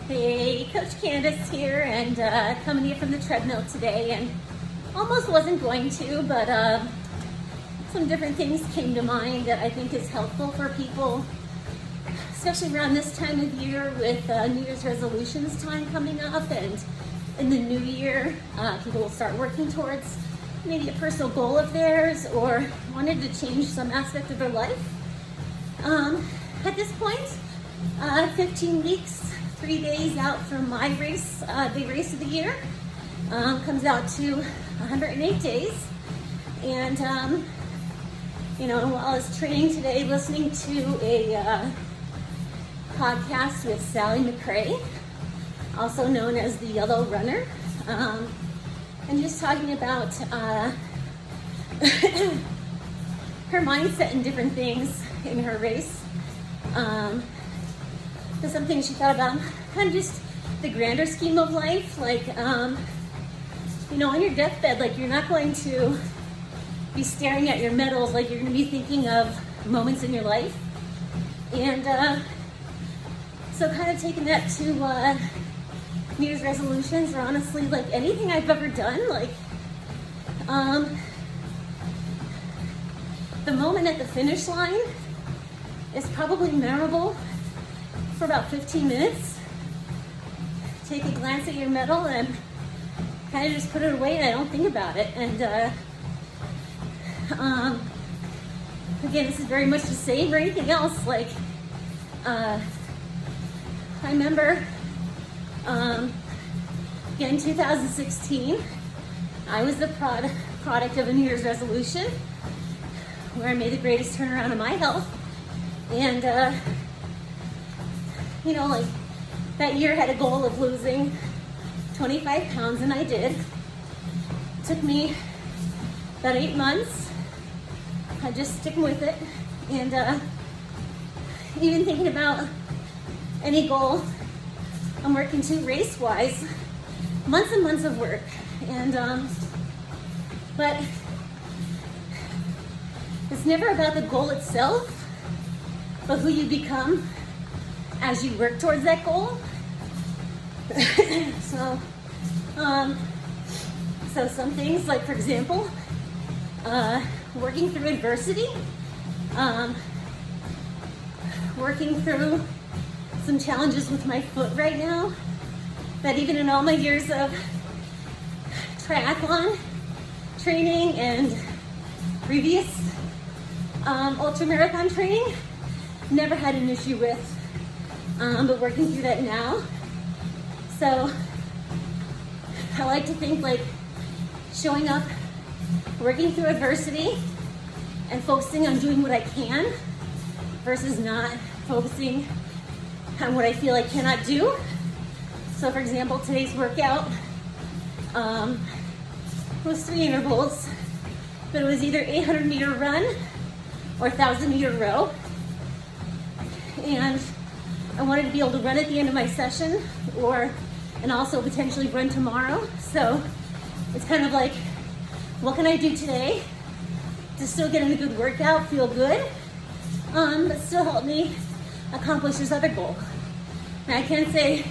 Hey, Coach Candace here, and coming to you from the treadmill today, and almost wasn't going to, but some different things came to mind that I think is helpful for people, especially around this time of year with New Year's resolutions time coming up, and in the new year, people will start working towards maybe a personal goal of theirs or wanted to change some aspect of their life. At this point, 15 weeks, 3 days out from my race, big race of the year, comes out to 108 days. And, while I was training today, listening to a podcast with Sally McRae, also known as the Yellow Runner, and just talking about her mindset and different things in her race. So something she thought about, kind of just the grander scheme of life, like, on your deathbed, like you're not going to be staring at your medals, like you're going to be thinking of moments in your life. And so kind of taking that to New Year's resolutions, or honestly, like anything I've ever done, like the moment at the finish line is probably memorable for about 15 minutes. Take a glance at your medal and kind of just put it away, and I don't think about it. And again, this is very much the same or anything else. Like I remember in 2016, I was the product of a New Year's resolution where I made the greatest turnaround in my health. And like that year had a goal of losing 25 pounds, and I did. It took me about 8 months. I just sticking with it. And even thinking about any goal I'm working to race-wise, months and months of work. And but it's never about the goal itself, but who you become as you work towards that goal. So some things, like for example, working through adversity, working through some challenges with my foot right now, that even in all my years of triathlon training and previous ultramarathon training, never had an issue with, but working through that now. So I like to think like showing up, working through adversity, and focusing on doing what I can versus not focusing on what I feel I cannot do. So for example, today's workout was 3 intervals, but it was either 800-meter run or 1,000-meter row. And I wanted to be able to run at the end of my session, and also potentially run tomorrow. So it's kind of like, what can I do today to still get in a good workout, feel good, but still help me accomplish this other goal. And I can't say,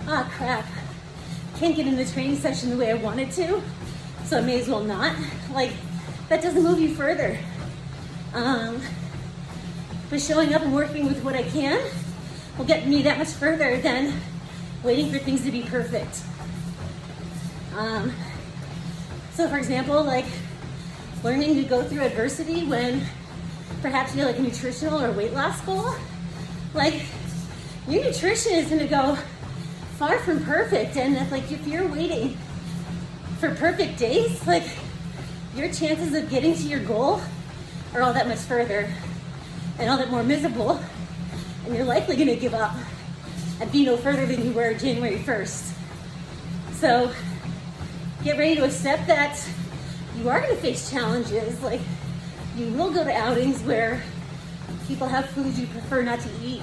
crap, can't get in the training session the way I wanted to, so I may as well not. Like, that doesn't move you further. But showing up and working with what I can will get me that much further than waiting for things to be perfect. So for example, like learning to go through adversity when perhaps you have like a nutritional or weight loss goal. Like, your nutrition is gonna go far from perfect, and if you're waiting for perfect days, like your chances of getting to your goal are all that much further and all that more miserable, and you're likely gonna give up and be no further than you were January 1st. So get ready to accept that you are gonna face challenges. Like, you will go to outings where people have foods you prefer not to eat,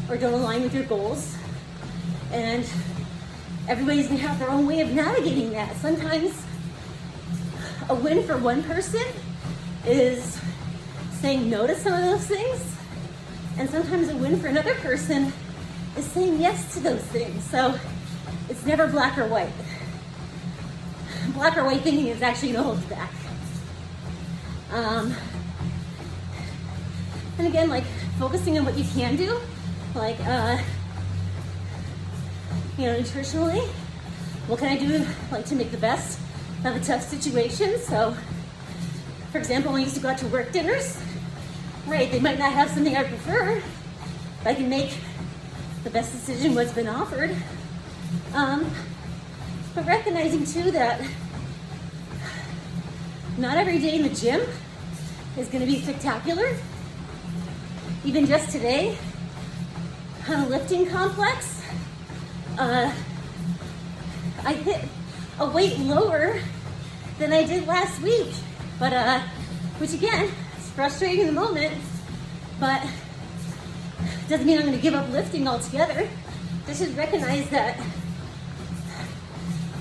or don't align with your goals. And everybody's gonna have their own way of navigating that. Sometimes a win for one person is saying no to some of those things, and sometimes a win for another person is saying yes to those things. So it's never black or white. Black or white thinking is actually gonna hold you back. And again, like focusing on what you can do, like, nutritionally, what can I do like to make the best of a tough situation? So, for example, when I used to go out to work dinners, right, they might not have something I prefer, but I can make the best decision what's been offered. But recognizing too that not every day in the gym is going to be spectacular. Even just today, on a lifting complex, I hit a weight lower than I did last week. But, which again, is frustrating in the moment, but doesn't mean I'm going to give up lifting altogether. Just should recognize that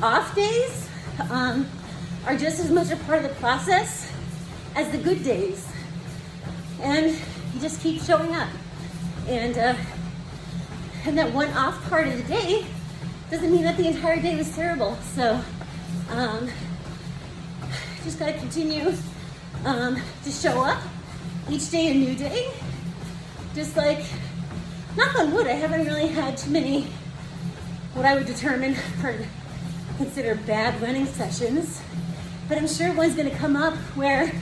off days are just as much a part of the process as the good days. And you just keep showing up. And that one off part of the day doesn't mean that the entire day was terrible. So just gotta continue to show up each day a new day. Just like, knock on wood, I haven't really had too many what I would determine or consider bad running sessions, but I'm sure one's gonna come up where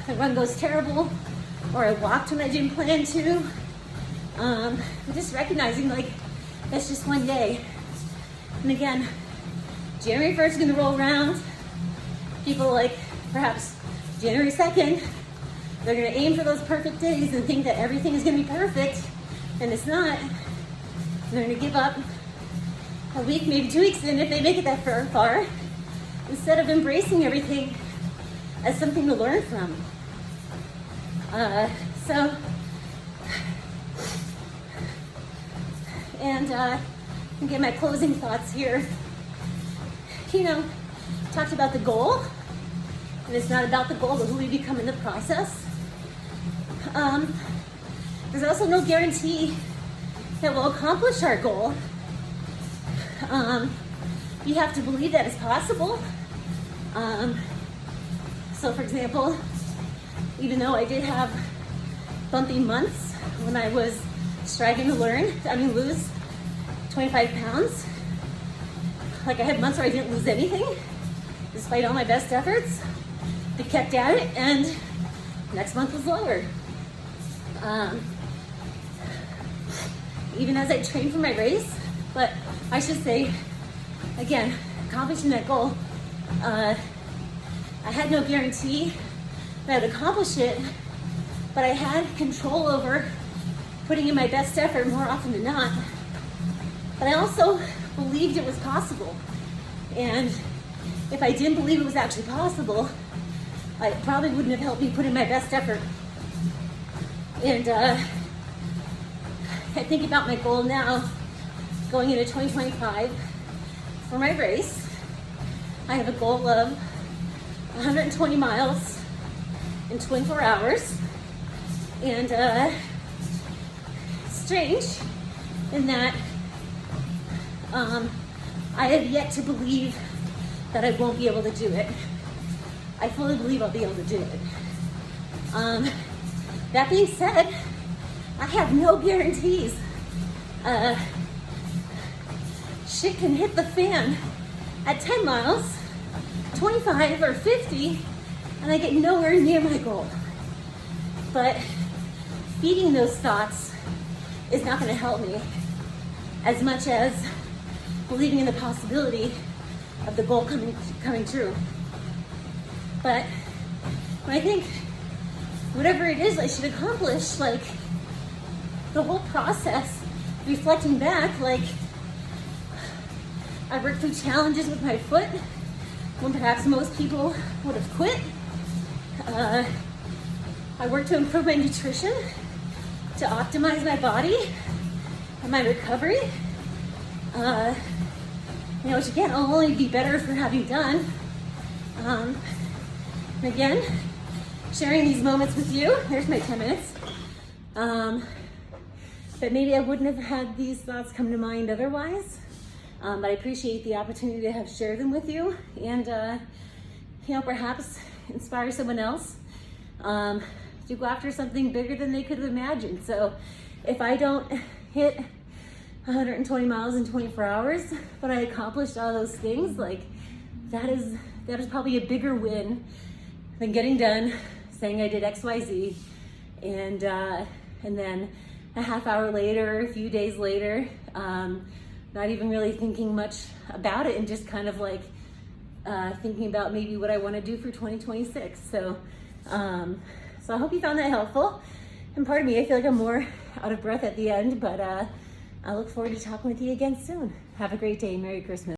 the run goes terrible, or I walked when I didn't plan to. But just recognizing like that's just one day. And again, January 1st is gonna roll around. People like perhaps January 2nd, they're gonna aim for those perfect days and think that everything is gonna be perfect, and it's not. And they're gonna give up a week, maybe 2 weeks in if they make it that far, instead of embracing everything as something to learn from. Again, my closing thoughts here. Talked about the goal, and it's not about the goal, but who we become in the process. There's also no guarantee that we'll accomplish our goal. You have to believe that it's possible. So for example, even though I did have bumpy months when I was striving to lose 25 pounds, like I had months where I didn't lose anything, despite all my best efforts. I kept at it, and next month was lower. Even as I trained for my race, but I should say, again, accomplishing that goal, I had no guarantee that I would accomplish it, but I had control over putting in my best effort more often than not. But I also believed it was possible. And if I didn't believe it was actually possible, I probably wouldn't have helped me put in my best effort. And I think about my goal now, going into 2025 for my race. I have a goal of 120 miles in 24 hours. And strange in that I have yet to believe that I won't be able to do it. I fully believe I'll be able to do it. That being said, I have no guarantees. Shit can hit the fan at 10 miles, 25 or 50, and I get nowhere near my goal. But feeding those thoughts is not going to help me as much as believing in the possibility of the goal coming true. But when I think whatever it is I should accomplish, like the whole process, reflecting back, like I worked through challenges with my foot when perhaps most people would have quit. I worked to improve my nutrition, to optimize my body and my recovery. Which again, will only be better for having done. And again, sharing these moments with you. Here's my 10 minutes. but maybe I wouldn't have had these thoughts come to mind otherwise. But I appreciate the opportunity to have shared them with you, and perhaps inspire someone else to go after something bigger than they could have imagined. So if I don't hit 120 miles in 24 hours, but I accomplished all those things, like that is probably a bigger win than getting done saying I did XYZ, and then a half hour later, a few days later, not even really thinking much about it, and just kind of like thinking about maybe what I want to do for 2026. So I hope you found that helpful. And pardon me, I feel like I'm more out of breath at the end, but I look forward to talking with you again soon. Have a great day. Merry Christmas.